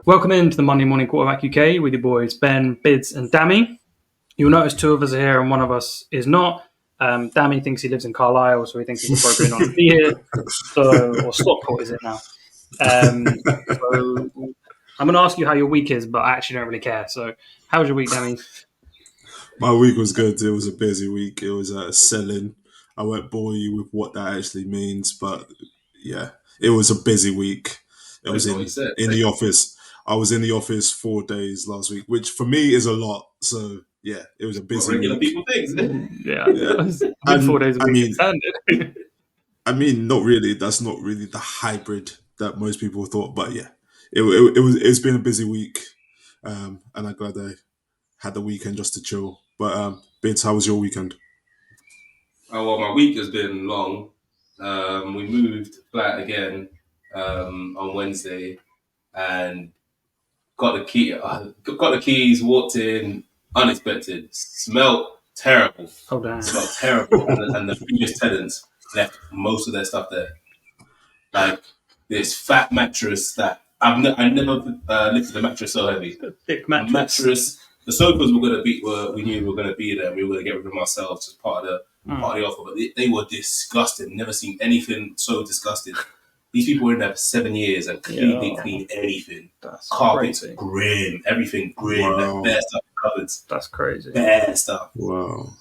Welcome into the Monday Morning Quarterback UK with your boys Ben, Bids and Dami. You'll notice two of us are here and one of us is not. Dami thinks he lives in Carlisle, so he thinks it's appropriate not to be here. Or Stockport is it now? So I'm going to ask you how your week is, but I actually don't really care. So how was your week, Dami? My week was good. It was a busy week. It was selling. I won't bore you with what that actually means, but yeah, it was a busy week. It was in the office. I was in the office 4 days last week, which for me is a lot. So yeah, it was a busy regular week. people things. Yeah. 4 days a week. I mean, not really. That's not really the hybrid that most people thought. But yeah, it's been a busy week, and I'm glad I had the weekend just to chill. But Bids, how was your weekend? Oh well, my week has been long. We moved flat again on Wednesday, and got the key. Got the keys. Walked in, unexpected. Smelled terrible. Oh damn! Smelled terrible, and the previous tenants left most of their stuff there. Like this fat mattress that I never lifted a mattress so heavy. A thick mattress. The sofas we knew were going to be there. We were going to get rid of them ourselves as part of the offer, but they were disgusting. Never seen anything so disgusting. These people were in there for 7 years and clean anything. That's carpets crazy. Grim, everything grim. Wow. Bare stuff cupboards. That's crazy. Bare stuff. Wow.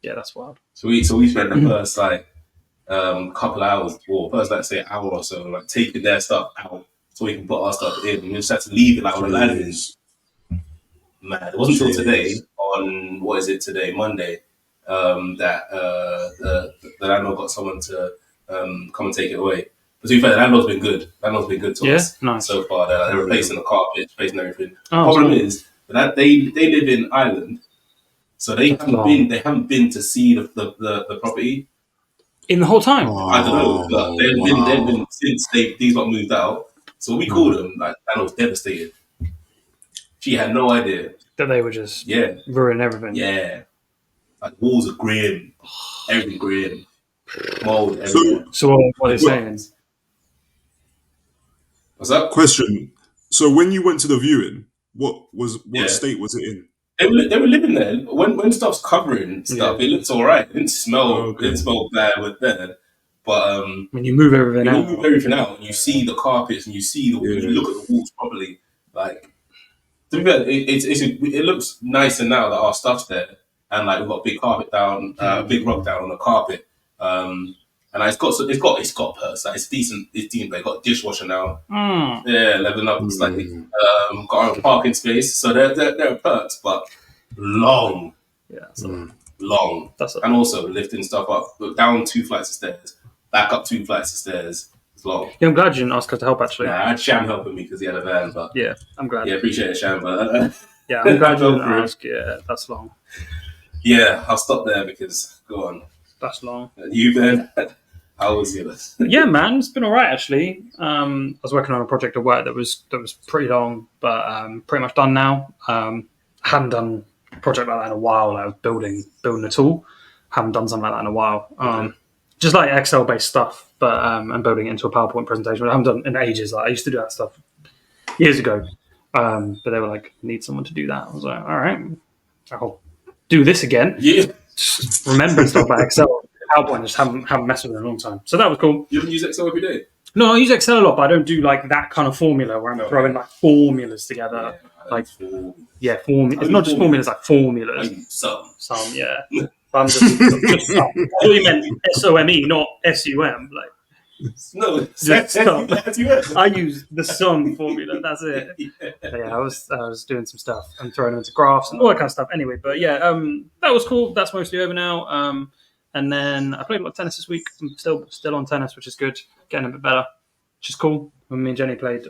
Yeah, that's wild. So we spent the first couple hours, or first say hour or so, like taking their stuff out so we can put our stuff in. We just had to leave it like on the landings. Man, it wasn't until today, on what is it today, Monday, that the landlord got someone to come and take it away. But to be fair, the landlord's been good. Landlord's been good to us so far. They're replacing the carpet, replacing everything. The problem is that they live in Ireland, so they haven't been to see the property in the whole time. I don't know, but they've been since these got moved out. So we called them, like, and I was devastated. She had no idea that they were just ruining everything. Yeah, like walls are grim, everything grim, mold. Everything. So what are they saying? What's up? Question. So when you went to the viewing, what state was it in? They were living there. When stuff's covering stuff, it looks all right. It didn't smell bad with there. But when you move everything out, and you see the carpets and you see you look at the walls properly, like. To be fair, it looks nicer now that our stuff's there, and like we've got a big carpet down, big rug down on the carpet, and it's got perks. Like it's decent. But it got a dishwasher now. Yeah, leveling up slightly. Got a parking space, so there are perks, but long. Yeah, long. And also lifting stuff up, down 2 flights of stairs, back up 2 flights of stairs. Long. Yeah, I'm glad you didn't ask us to help, actually. Yeah, I had Sham helping me because he had a van, but... Yeah, I'm glad. Yeah, appreciate it, Sham, but... yeah, I'm glad you didn't ask. Yeah, that's long. Yeah, I'll stop there because... Go on. That's long. And you, Ben? How was yours? Yeah, man, it's been all right, actually. I was working on a project at work that was pretty long, but pretty much done now. I hadn't done a project like that in a while. I was building a tool. Haven't done something like that in a while. Just like Excel-based stuff, but I'm building it into a PowerPoint presentation. I haven't done it in ages. Like, I used to do that stuff years ago, but they were like, "Need someone to do that." I was like, "All right, I'll do this again." Yeah, just remembering stuff like Excel, PowerPoint. Just haven't messed with it in a long time. So that was cool. You don't use Excel every day? No, I use Excel a lot, but I don't do like that kind of formula where I'm throwing like formulas together. It's not just formulas, like formulas. Some, yeah. But I'm just some. I thought you meant SOME, not SUM. Like, no, just sum. I use the sum formula. That's it. I was doing some stuff and throwing them into graphs and all that kind of stuff. Anyway, but yeah, that was cool. That's mostly over now. And then I played a lot of tennis this week. I'm still on tennis, which is good. Getting a bit better, which is cool. And me and Jenny played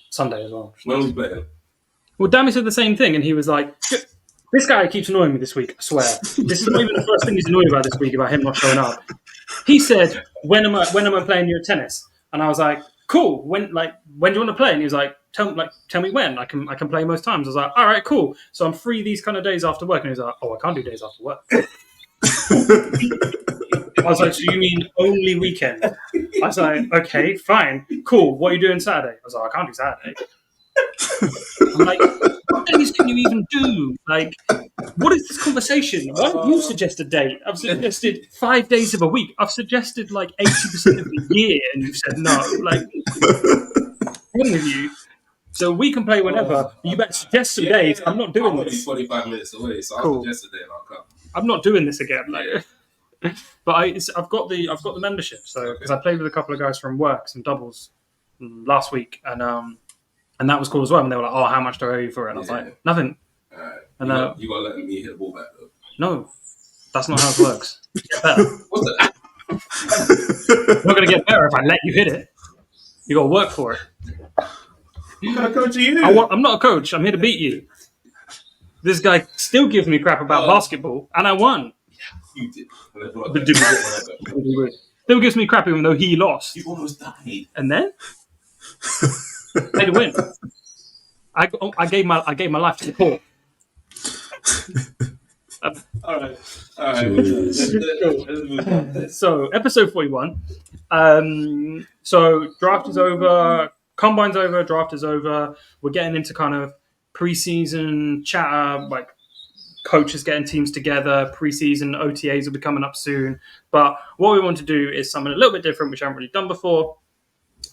Sunday as well. When was playing? Well, Dami said the same thing, and he was like, "This guy keeps annoying me this week, I swear. This is not even the first thing he's annoyed about this week, about him not showing up." He said, when am I playing you at tennis? And I was like, cool. When do you want to play? And he was like, tell me when. I can play most times. I was like, all right, cool. So I'm free these kind of days after work. And he was like, oh, I can't do days after work. I was like, so you mean only weekend? I was like, okay, fine, cool. What are you doing Saturday? I was like, I can't do Saturday. I'm like, what days can you even do? Like, what is this conversation? Why don't you suggest a date? I've suggested 5 days of a week. I've suggested like 80% of the year, and you've said no. Like, what's wrong with you? So we can play whenever. You better suggest some days. I'm not doing this. 25 minutes away, so Cool. I'll suggest a day and I'll come. I'm not doing this again. Like, but I've got the membership. So because I played with a couple of guys from work, some doubles last week, and that was cool as well. And they were like, "Oh, how much do I owe you for it?" And I was like, "Nothing." And you got to let me hit the ball back though. No, that's not how it works. Get better. What's that? You're not going to get better if I let you hit it. You got to work for it. What kind of coach are you? I'm not a coach. I'm here to beat you. This guy still gives me crap about basketball, and I won. You did. Still gives me crap even though he lost. You almost died. And then I had to win. I gave my life to the court. All right. So episode 41. So draft is over. Combine's over. Draft is over. We're getting into kind of preseason chatter, like coaches getting teams together. Preseason OTAs will be coming up soon. But what we want to do is something a little bit different, which I haven't really done before.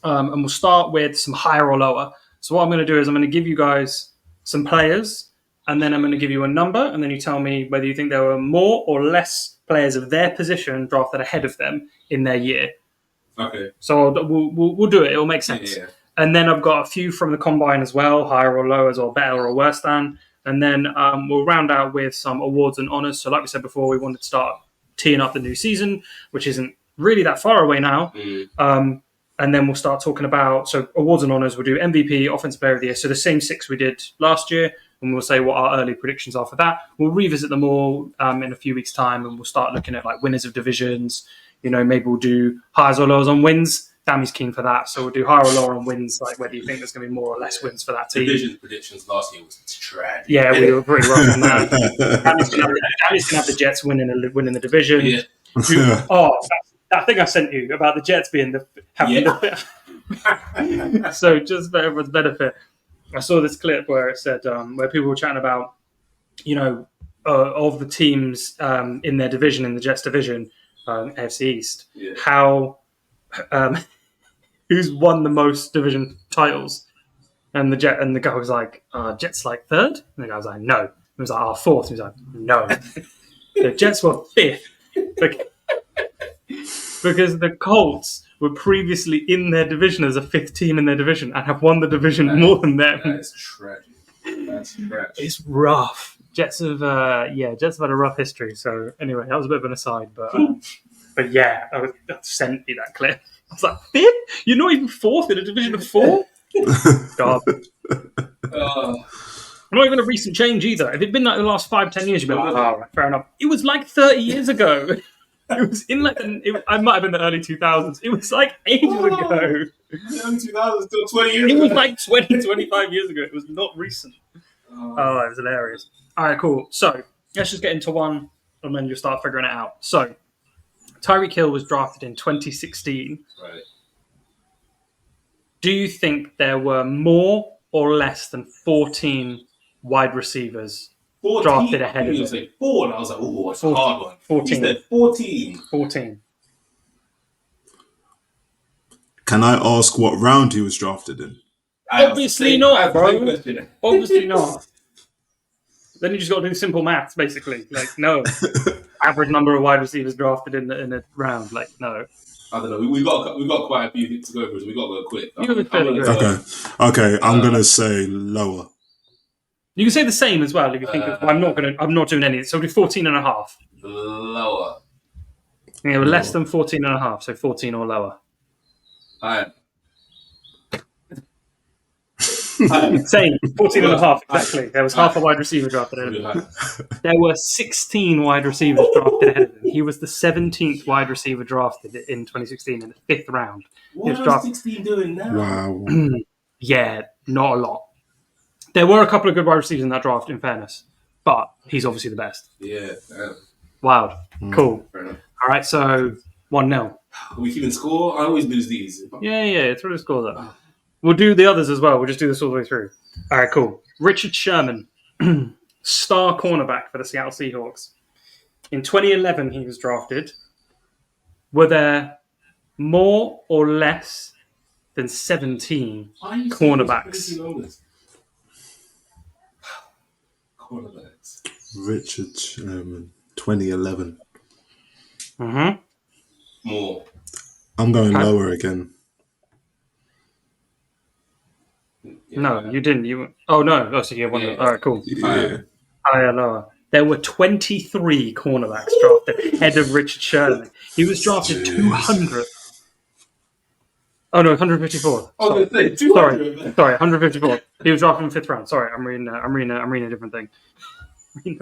And we'll start with some higher or lower. So what I'm going to do is I'm going to give you guys some players, and then I'm going to give you a number, and then you tell me whether you think there were more or less players of their position drafted ahead of them in their year. Okay. So we'll do it. It will make sense. Yeah. And then I've got a few from the combine as well, higher or lowers, or better or worse than. And then we'll round out with some awards and honours. So like we said before, we wanted to start teeing up the new season, which isn't really that far away now. And then we'll start talking about, so awards and honours, we'll do MVP, Offensive Player of the Year. So the same 6 we did last year. And we'll say what our early predictions are for that. We'll revisit them all in a few weeks' time. And we'll start looking at like winners of divisions. You know, maybe we'll do highs or lows on wins. Dami's keen for that, so we'll do higher or lower on wins. Like whether you think there's going to be more or less wins for that team. Division predictions last year was tragic. Yeah, we were pretty rough on that. Dami's going to have the Jets winning the division. Yeah. That thing I sent you about the Jets being the. So just for everyone's benefit, I saw this clip where it said where people were chatting about, you know, of the teams in their division, in the Jets division, AFC East, how. Who's won the most division titles? And the guy was like, Jets like third? And the guy was like, no. He was like, fourth. He was like, no. The Jets were fifth. Because the Colts were previously in their division as a fifth team in their division and have won the division more than them. That's tragic. It's rough. Jets have had a rough history. So anyway, that was a bit of an aside, but yeah, I sent you that clip. I was like, fifth? You're not even fourth in a division of 4? God. Not even a recent change either. If it'd been like the last 5-10 years, you'd be like, right, fair enough. It was like 30 years ago. It was in like, I might have been the early 2000s. It was like ages ago. The early 2000s, still 20 years ago. It was like 20, 25 years ago. It was not recent. It was hilarious. All right, cool. So let's just get into one and then you'll start figuring it out. So Tyreek Hill was drafted in 2016. Right. Do you think there were more or less than 14 wide receivers 14? Drafted ahead of him? Like 4, and I was like, oh, it's a hard one. 14. He said 14. 14. Can I ask what round he was drafted in? Obviously not, bro. Obviously not. Then you just got to do simple maths, basically. Like, no. Average number of wide receivers drafted in a round. Like, no. I don't know. We've got quite a few to go through, so we've got to go quick. Okay. I'm gonna say lower. You can say the same as well if you think. I'm not doing any. So we'll do 14 and a half. Lower. Yeah, we're less than 14 and a half, so 14 or lower. Same, 14 and a half, exactly. There was half a wide receiver drafted ahead of him. There were 16 wide receivers drafted ahead of him. He was the 17th wide receiver drafted in 2016 in the 5th round. What are 16 doing now? Wow. Yeah, not a lot. There were a couple of good wide receivers in that draft, in fairness. But he's obviously the best. Yeah. Wild. Cool. All right, so 1-0. Are we keeping score? I always lose these. Yeah, throw the scores up. We'll do the others as well. We'll just do this all the way through. All right, cool. Richard Sherman, star cornerback for the Seattle Seahawks. In 2011, he was drafted. Were there more or less than 17 cornerbacks? Cornerbacks. Richard Sherman, 2011. Mm-hmm. More. I'm going lower again. Yeah. No, you didn't. Oh, no. Oh, so you won. All right, cool. Yeah. Lower. There were 23 cornerbacks drafted ahead of Richard Sherman. He was drafted 200th. Oh, no, 154th. Sorry, 154th. He was drafted in the 5th round. Sorry, I'm reading a different thing. He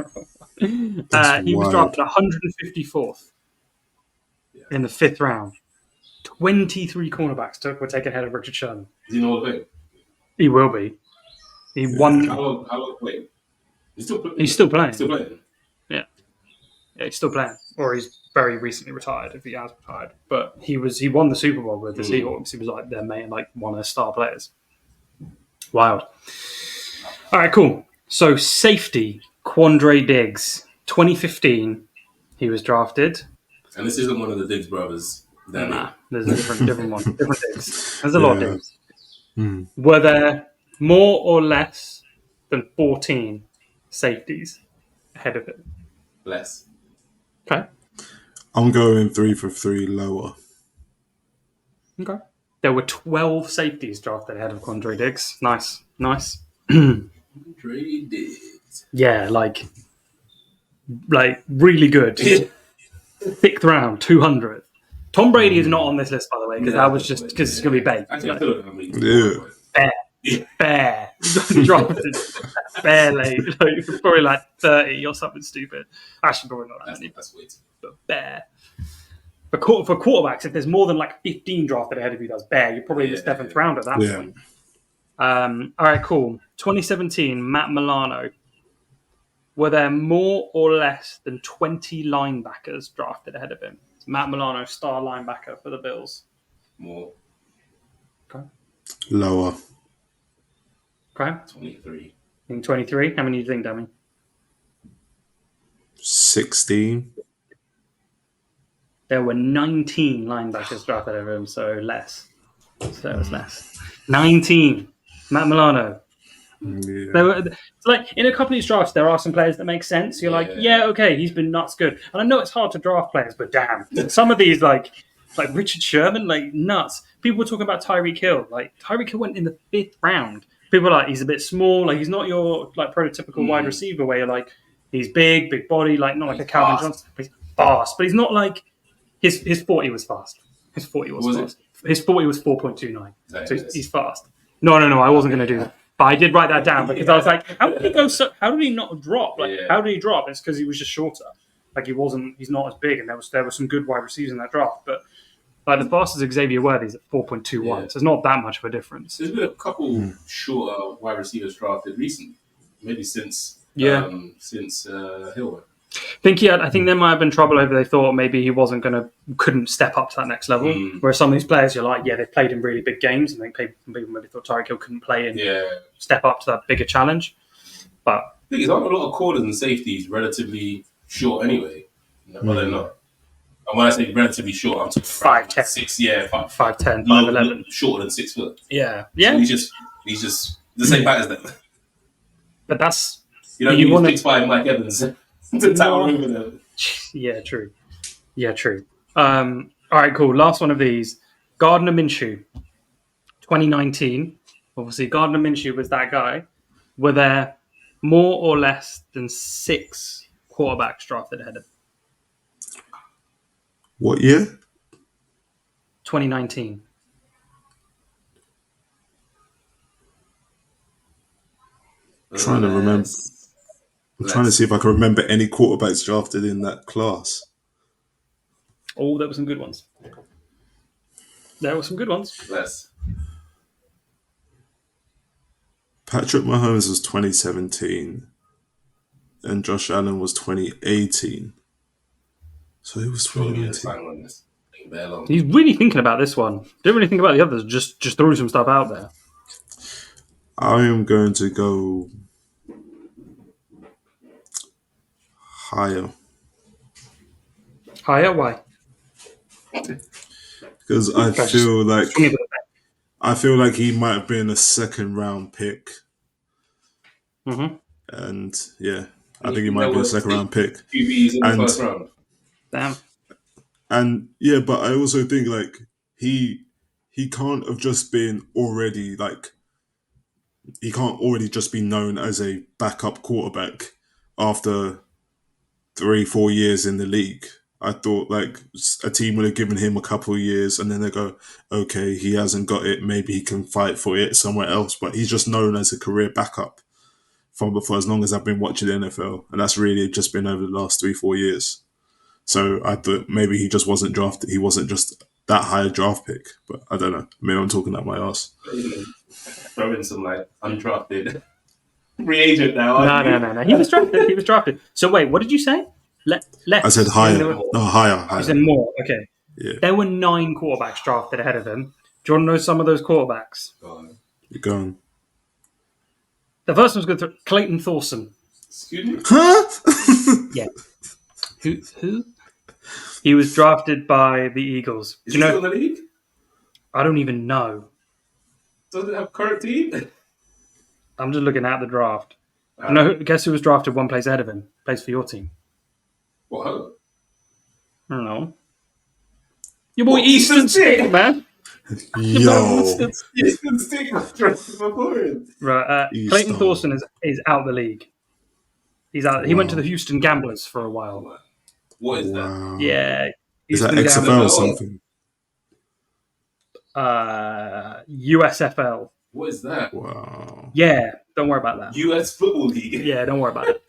was drafted 154th in the 5th round. 23 cornerbacks were taken ahead of Richard Sherman. Is he Hall of Fame? He will be. He won. How long? Wait. He's still playing. Yeah, he's still playing. Or he's very recently retired, if he has retired. But he won the Super Bowl with the Seahawks. He was like their main, like one of their star players. Wild. All right, cool. So safety, Quandre Diggs, 2015. He was drafted. And this isn't one of the Diggs brothers. Nah, there's a different one. Different Diggs. There's a lot of Diggs. Were there more or less than 14 safeties ahead of it? Less. Okay. I'm going 3 for 3 lower. Okay. There were 12 safeties drafted ahead of Quandre Diggs. Nice. Quandre Diggs. Yeah, like really good. 6th round, 200th. Tom Brady is not on this list, by the way, because that was just because it's going to be bait. Bear. Drafted Bear late. Probably like 30 or something stupid. Actually, probably not that many. But Bear. For quarterbacks, if there's more than like 15 drafted ahead of you, that's Bear. You're probably in the 7th round at that point. All right, cool. 2017, Matt Milano. Were there more or less than 20 linebackers drafted ahead of him? It's Matt Milano, star linebacker for the Bills. More. Okay. Lower. Okay. 23. In 23? How many do you think, Dami? 16. There were 19 linebackers drafted ahead of him, so less. So it was less. 19. Matt Milano. Yeah. Like in a couple of these drafts, there are some players that make sense. You're like, okay, he's been nuts good. And I know it's hard to draft players, but damn, some of these like Richard Sherman, like nuts. People were talking about Tyreek Hill. Like Tyreek Hill went in the 5th round. People are like, he's a bit small. Like he's not your like prototypical wide receiver where you're like, he's big body, like not like a Calvin Johnson. But he's fast, but he's not like his 40 was fast. His 40 was fast. His 40 was 4.29. So he's fast. No, I wasn't going to do that. But I did write that down because I was like, how did he go so? How did he not drop? Like, how did he drop? It's because he was just shorter. Like he's not as big, and there were some good wide receivers in that draft. But like the fastest Xavier Worthy's at 4.21, so it's not that much of a difference. There's been a couple shorter wide receivers drafted recently, maybe since Hill. I think there might have been trouble over. They thought maybe he couldn't step up to that next level. Whereas some of these players, you're like, they've played in really big games, and people maybe thought Tyreek Hill couldn't play and step up to that bigger challenge. But the thing is, aren't a lot of corners and safeties relatively short anyway? Well, they're not. And when I say relatively short, I'm talking 5'10", 6, 5'10", 5'11", shorter than 6 foot. Yeah. So he's just the same height as them. But that's you want 6'5" Mike Evans. Yeah, true. All right, cool. Last one of these. Gardner Minshew, 2019. Obviously, Gardner Minshew was that guy. Were there more or less than 6 quarterbacks drafted ahead of him? What year? 2019. Trying to remember. I'm trying to see if I can remember any quarterbacks drafted in that class. Oh, there were some good ones. Less. Patrick Mahomes was 2017, and Josh Allen was 2018. So it was 2019. He's really thinking about this one. Didn't really think about the others. Just threw some stuff out there. I am going to go higher. Higher? Why? Because I Just feel like swing it to he might have been a second round pick. the back. And yeah, I And think he might be a second round pick. QBs in the And first round. Damn. and yeah, but I also think like he can't have just been already like he can't already just be known as a backup quarterback after 3-4 years in the league. I thought like a team would have given him a couple of years and then they go, okay, he hasn't got it. Maybe he can fight for it somewhere else. But he's just known as a career backup for as long as I've been watching the NFL. And that's really just been over the last 3-4 years. So I thought maybe he just wasn't drafted. He wasn't just that high a draft pick. But I don't know. Maybe I'm talking out my ass. Throw in some like undrafted free agent now. No. He was drafted. So wait, what did you say? Less. I said higher. No, higher. You said more. Okay. Yeah. There were 9 quarterbacks drafted ahead of him. Do you want to know some of those quarterbacks? You're going. The first one's good. Clayton Thorson. Excuse me? Huh? Yeah. Who? He was drafted by the Eagles. Is Do you he know? still in the league? I don't even know. Doesn't it have current team? I'm just looking at the draft. Guess who was drafted one place ahead of him? Plays for your team. What? I don't know. Your boy Easton Stick, man. Yo. Easton Stick was drafted before him. Right. Clayton Thorson is out the league. He's out. He went to the Houston Gamblers for a while. What is that? Wow. Yeah. Is that Houston XFL or Gamblers. something? USFL. What is that? Wow. Yeah. Don't worry about that. US Football League. Yeah. Don't worry about it.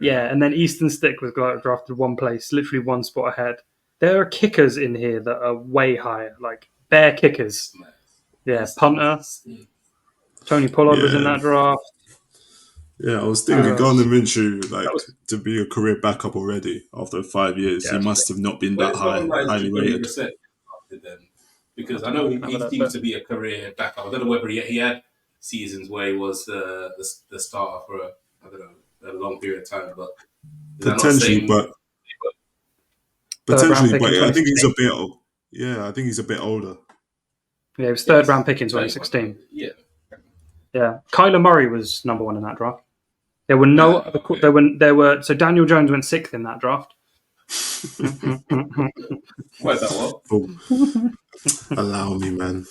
Yeah. And then Easton Stick was drafted one place, literally one spot ahead. There are kickers in here that are way higher, like bare kickers. Yeah. Punter. Tony Pollard was in that draft. Yeah, I was thinking Gardner Minshew, to be a career backup already after 5 years. He must have not been that highly rated. Then, because I know he seems to be a career backup. I don't know whether he had seasons where he was the starter for a long period of time, but potentially, but I think he's a bit old. Yeah, I think he's a bit older. Yeah, he was third round pick in 2016. Yeah. Yeah, Kyler Murray was number 1 in that draft. There were no other. There were. So Daniel Jones went 6th in that draft. Where's that one? Allow me, man.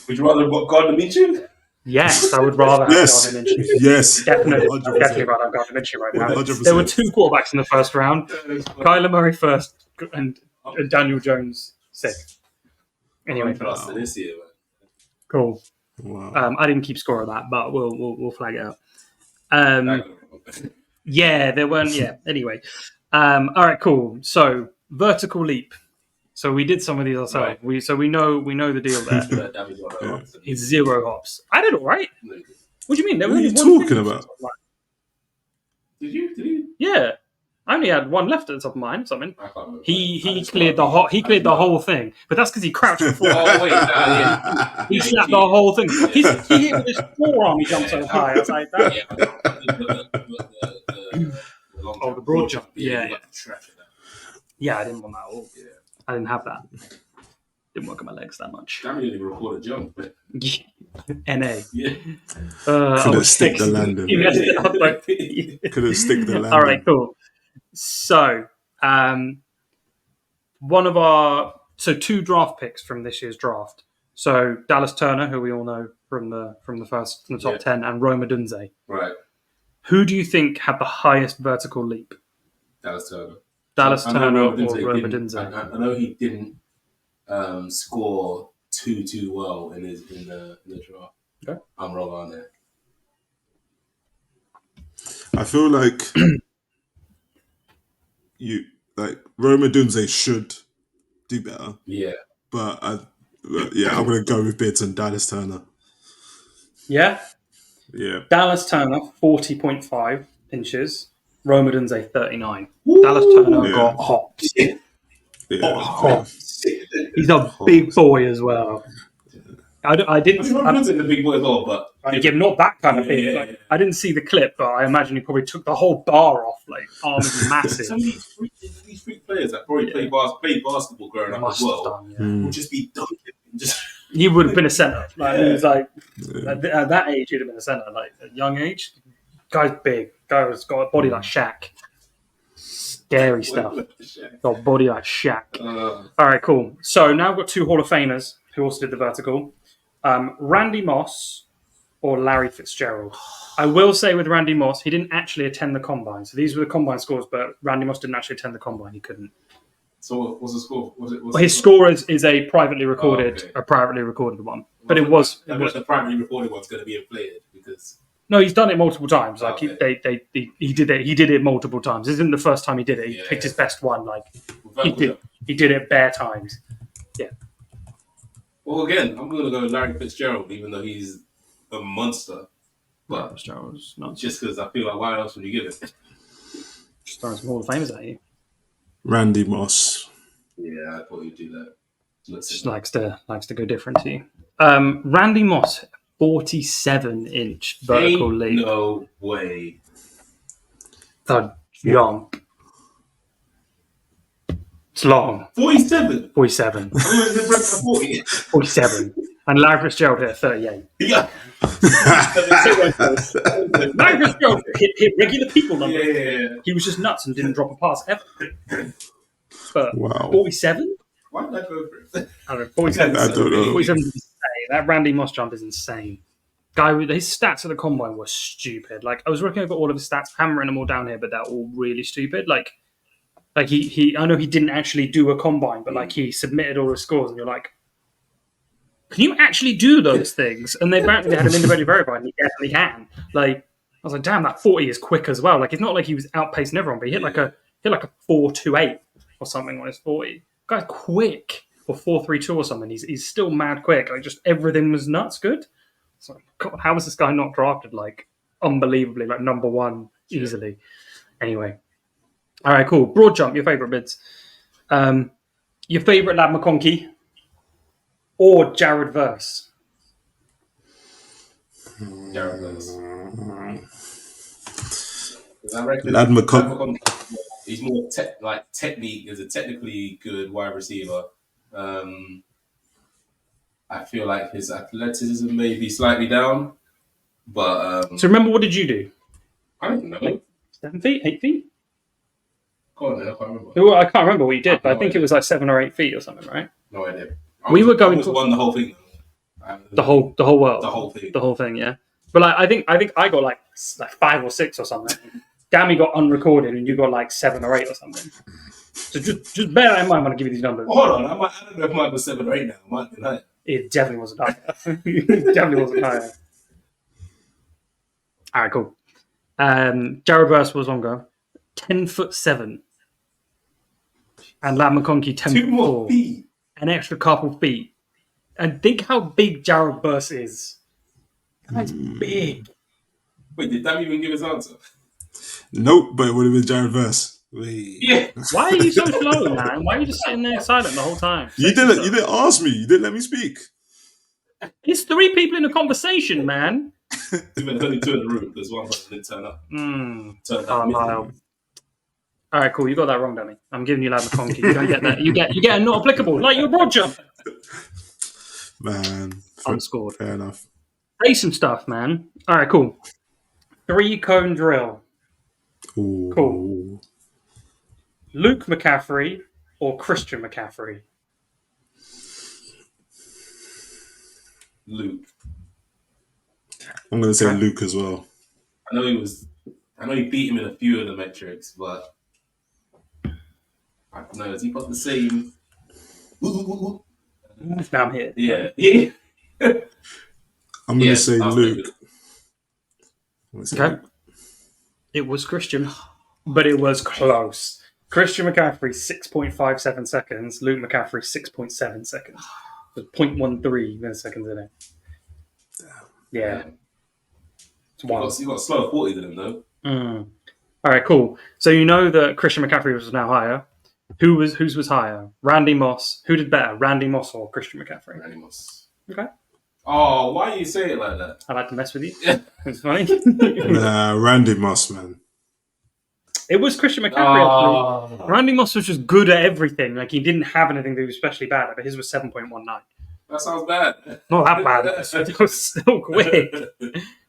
Would you rather Gardner Minshew? Yes, I would rather have Gardner Minshew. Yes, definitely rather have Gardner Minshew right now. 100%. There were 2 quarterbacks in the first round. Kyler Murray first and Daniel Jones 6th. Anyway, for this year, man. Cool. Wow. I didn't keep score of that, but we'll flag it up. Yeah, there weren't. Yeah. Anyway, all right, cool. So vertical leap. So we did some of these ourselves. Right. We know the deal there. It's 0 hops. I did all right. What do you mean? What are you talking about? Did you? Yeah. I only had 1 left at the top of mine. Something. He cleared the whole thing, but that's because he crouched before. Oh wait, he slapped the whole thing. He hit with his forearm. He jumped so high. I was like, that. The broad jump. Yeah. Yeah, I didn't want that at all. Yeah. I didn't have that. Didn't work on my legs that much. Dami didn't even record a jump. NA. Yeah. Couldn't stick the landing. Couldn't stick the landing. All right, cool. So, so 2 draft picks from this year's draft. So Dallas Turner, who we all know from the top 10, and Rome Odunze. Right. Who do you think had the highest vertical leap? Dallas Turner. Dallas Turner or Rome Odunze? I know he didn't score too well in the draft. Okay. I'm wrong on there. I feel like Rome Odunze should do better. Yeah. But I'm gonna go with Bids and Dallas Turner. Yeah. Yeah. Dallas Turner 40.5 inches. Rome Odunze 39. Woo! Dallas Turner got hops. Yeah. Hops. He's a big boy as well. I didn't. Rome Odunze is a big boy as well, but Not that kind of thing. Like, I didn't see the clip, but I imagine he probably took the whole bar off. Like, arms massive. Some of these freak players that probably played basketball growing up as well would just be dunking. He would have been a centre. Like, he was like, at that age, he'd have been a centre. Like, at a young age, guy's big. Guy's got a body like Shaq. Scary stuff. Got a body like Shaq. All right, cool. So now we've got 2 Hall of Famers who also did the vertical. Randy Moss or Larry Fitzgerald. I will say with Randy Moss, he didn't actually attend the combine. So these were the combine scores, but Randy Moss didn't actually attend the combine. He couldn't. So what's the score? His score is a privately recorded, one. But it was the privately recorded one's going to be inflated because. No, he's done it multiple times. Like he did it multiple times. This isn't the first time he did it. He picked his best one. Like he did it bare times. Yeah. Well, again, I'm going to go with Larry Fitzgerald, even though he's a monster. But Fitzgerald's not just because I feel like, why else would you give it? Just throwing some Hall of Famers at you. Randy Moss. Yeah, I thought you'd do that. Just likes to go different to you. Randy Moss, 47-inch vertical leap. No way. The jump. It's long. 47. 47. 47. And Larry Fitzgerald hit 38. Yeah. Larry Fitzgerald hit regular people numbers. Yeah. He was just nuts and didn't drop a pass ever. But wow. 47? Why did I go for it? I don't know. 47. I don't know. 47 is insane. That Randy Moss jump is insane. Guy, his stats at the combine were stupid. Like, I was looking over all of his stats, hammering them all down here, but they're all really stupid. Like he I know he didn't actually do a combine, but like he submitted all his scores, and you're like, can you actually do those things? And they apparently had him individually verified, and he definitely can. Like, I was like, damn, that 40 is quick as well. Like, it's not like he was outpacing everyone, but he hit like a 4.28 or something on his 40. Guy's quick, or 4.32 or something. He's still mad quick. Like, just everything was nuts good. So, God, how was this guy not drafted like unbelievably, like number 1 easily? Anyway, all right, cool. Broad jump, your favorite bids. Your favorite Lad McConkey or Jared Verse? Jared Verse. I reckon Lad McConkey. He's more technique. Is a technically good wide receiver. I feel like his athleticism may be slightly down, but so remember, what did you do? I don't know. Like 7 feet, 8 feet? Go on, then, I can't remember. Well, I can't remember what you did, but I think it was like 7 or 8 feet or something, right? No idea. We were going to won the whole thing. The whole world, the whole thing, yeah. But like, I think I got like 5 or 6 or something. Dami got unrecorded, and you got like 7 or 8 or something. So just bear that in mind when I give you these numbers. Hold on, I don't know if mine was 7 or 8 now. It might be 9. It definitely wasn't higher. It definitely wasn't higher. All right, cool. Jared Verse was on go. 10'7", and Lad McConkey 10'4". 2 more feet. An extra couple feet. And think how big Jared Verse is. That's big. Wait, did Dami even give his answer? Nope, but it would have been Jared Verse. Yeah. Why are you so slow, man? Why are you just sitting there silent the whole time? You didn't ask me. You didn't let me speak. It's 3 people in a conversation, man. There's only 2 in the room because one person didn't turn up. Turned up. All right, cool. You got that wrong, Dami. I'm giving you Lad McConkey. You don't get that. You get a not applicable, like your broad jump. Man, unscored. Fair enough. Say some stuff, man. All right, cool. 3-cone drill. Ooh. Cool. Luke McCaffrey or Christian McCaffrey? Luke. I'm going to say Luke as well. I know he beat him in a few of the metrics, but I don't know. Has he got the same? Now I'm here. Yeah. I'm going to say Luke. Okay. It was Christian, but it was close. Christian McCaffrey, 6.57 seconds. Luke McCaffrey, 6.7 seconds. With 0.13 milliseconds in it. Yeah. It's wild. You got slower 40 than him, though. All right, cool. So you know that Christian McCaffrey was now higher. Whose was higher? Randy Moss. Who did better, Randy Moss or Christian McCaffrey? Randy Moss. Okay. Oh, why you say it like that? I like to mess with you. It's funny. Randy Moss, man. It was Christian McCaffrey. Actually. Randy Moss was just good at everything. Like, he didn't have anything that was especially bad, but his was 7.19. That sounds bad. Not that bad. It was still quick.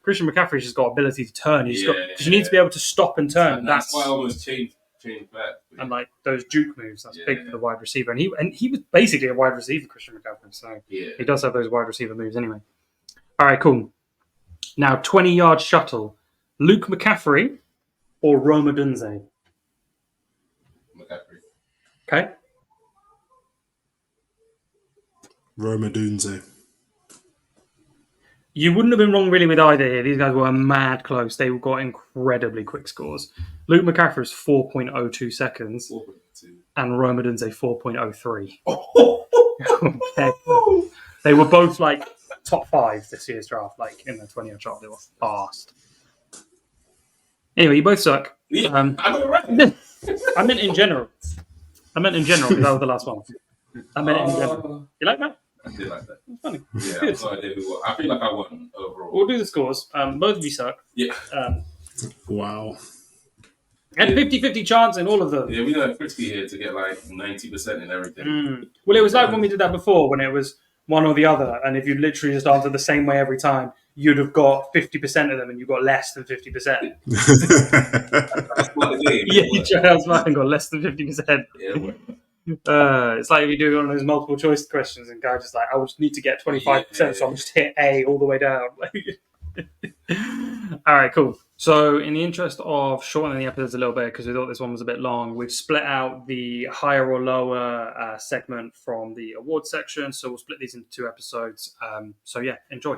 Christian McCaffrey's just got ability to turn. Because you need to be able to stop and turn. And that's why I almost changed back. And like those juke moves, that's big for the wide receiver. And he was basically a wide receiver, Christian McCaffrey. So he does have those wide receiver moves anyway. All right, cool. Now, 20-yard shuttle. Luke McCaffrey or Roma Dunze? McCaffrey. Okay. Roma Dunze. You wouldn't have been wrong really with either here. These guys were mad close. They got incredibly quick scores. Luke McCaffrey's 4.02 seconds 4.2. and Roma Dunze 4.03. Okay. They were both like top 5 this year's draft, like in the 20-year chart. They were fast. Anyway, you both suck. Yeah, I got it right. I meant in general because that was the last one. I meant it in general. You like that? I did like that. That's funny. Yeah, Good. I feel like I won overall. We'll do the scores. Both of you suck. Yeah. Wow. Had 50-50 chance in all of them. Yeah, we know Frisky here to get like 90% in everything. Well, it was like when we did that before, when it was one or the other, and if you literally just answered the same way every time, you'd have got 50% of them, and you got less than 50%. Yeah, you tried out smart and got less than 50%. Yeah. It's like if you do one of those multiple choice questions, and guys just like, I just need to get 25%, so I'll just hit A all the way down. All right, cool. So, in the interest of shortening the episodes a little bit, because we thought this one was a bit long, we've split out the higher or lower segment from the award section. So, we'll split these into 2 episodes. So, yeah, enjoy.